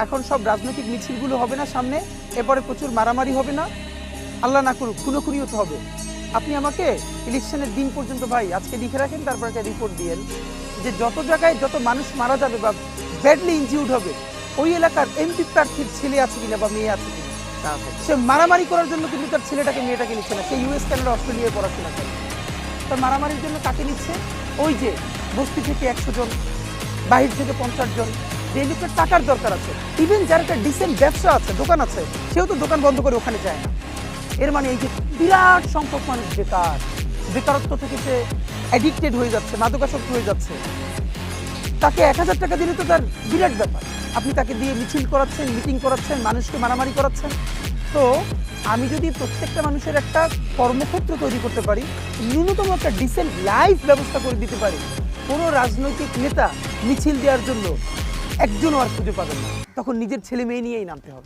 এখন সব রাজনৈতিক মিছিলগুলো হবে না সামনে, এরপরে প্রচুর মারামারি হবে না, আল্লাহ না করুক খুনোখুনিও তো হবে। আপনি আমাকে ইলেকশনের দিন পর্যন্ত ভাই আজকে লিখে রাখেন, তারপর একটা রিপোর্ট দিয়েন যে যত জায়গায় যত মানুষ মারা যাবে বা ব্যাডলি ইনজিউর্ড হবে, ওই এলাকার এমপি প্রার্থীর ছেলে আছে কিনা বা মেয়ে আছে কিনা। সে মারামারি করার জন্য কিন্তু তার ছেলেটাকে মেয়েটাকে নিচ্ছে না, সে ইউএস কানাডা অস্ট্রেলিয়ায় পড়াশোনা করে। তার মারামারির জন্য কাকে নিচ্ছে? ওই যে বস্তি থেকে 100 জন, বাহির থেকে 50 জন, যে লোকের টাকার দরকার আছে। ইভেন যার একটা ডিসেন্ট ব্যবসা আছে, দোকান আছে, সেও তো দোকান বন্ধ করে ওখানে যায় না। এর মানে এই যে বিরাট সংখ্যক মানুষ বেকার, বেকারত্ব থেকে সে অ্যাডিক্টেড হয়ে যাচ্ছে, মাদকাসক্ত হয়ে যাচ্ছে। তাকে 1000 টাকা দিলে তো তার বিরাট ব্যাপার। আপনি তাকে দিয়ে মিছিল করাচ্ছেন, মিটিং করাচ্ছেন, মানুষকে মারামারি করাচ্ছেন। তো আমি যদি প্রত্যেকটা মানুষের একটা কর্মক্ষেত্র তৈরি করতে পারি, ন্যূনতম একটা ডিসেন্ট লাইফ ব্যবস্থা করে দিতে পারি, কোনো রাজনৈতিক নেতা মিছিল দেওয়ার জন্য একজনও আর খুঁজে পাবেন না। তখন নিজের ছেলে মেয়ে নিয়েই নামতে হবে।